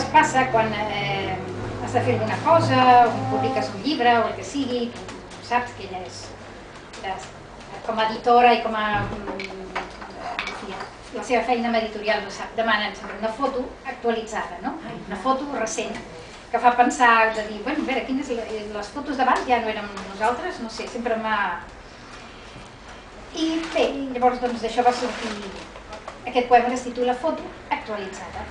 vegades passa quan has de fer alguna cosa, o publiques un llibre o el que sigui, tu saps que ella és com a editora i com a... la seva feina amb editorial no sap, demanen sempre una foto actualitzada, no? Una foto recent, que fa pensar de dir, bueno, a veure, quines les fotos d'abans ja no érem nosaltres, no sé, sempre m'ha... I bé, llavors doncs d'això va sortir aquest poema que es titula Foto actualitzada.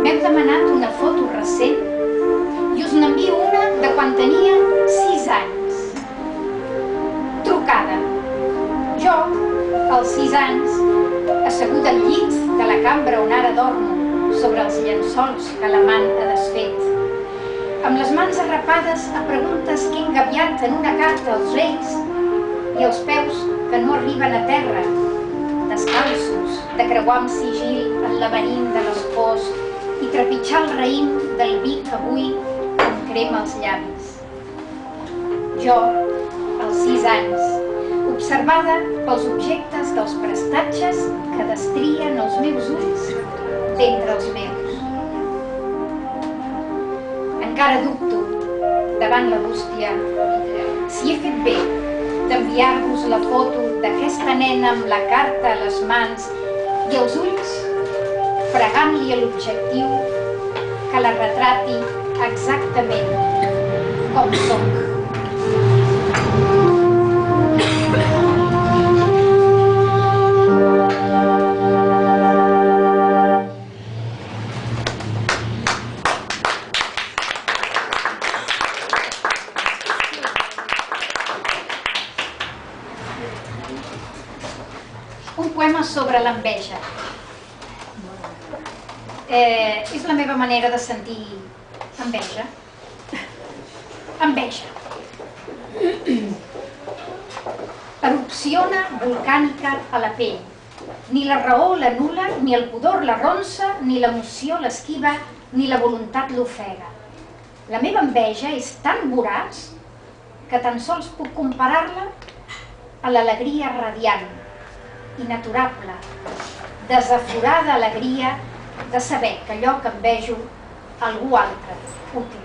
M'heu demanat una foto recent i us n'envio una de quan tenia 6 anys. Trucada. Jo, als 6 anys, assegut al llit de la cambra on ara dormo, sobre els llençols que l'amant ha desfet, amb les mans arrapades a preguntes que he engaviat en una carta als reis i els peus que no arriben a terra, descalços, de creuar amb sigil el laberint de les pors i trepitjar el raïm del vi que avui em crema els llavis. Jo, als 6 anys, observada pels objectes dels prestatges que destrien els meus ulls d'entre els meus. Encara dubto, davant la bústia, si he fet bé d'enviar-vos la foto d'aquesta nena amb la carta a les mans i els ulls pregant-li a l'objectiu que la retrati exactament com soc. Un poema sobre l'enveja. És la meva manera de sentir enveja. Enveja. Erupciona volcànica a la pell. Ni la raó l'anul·la, ni el pudor la ronsa, ni l'emoció l'esquiva, ni la voluntat l'ofega. La meva enveja és tan voraç que tan sols puc comparar-la a l'alegria radiant, inaturable, desaforada alegria de saber que allò que envejo algú altre ho té.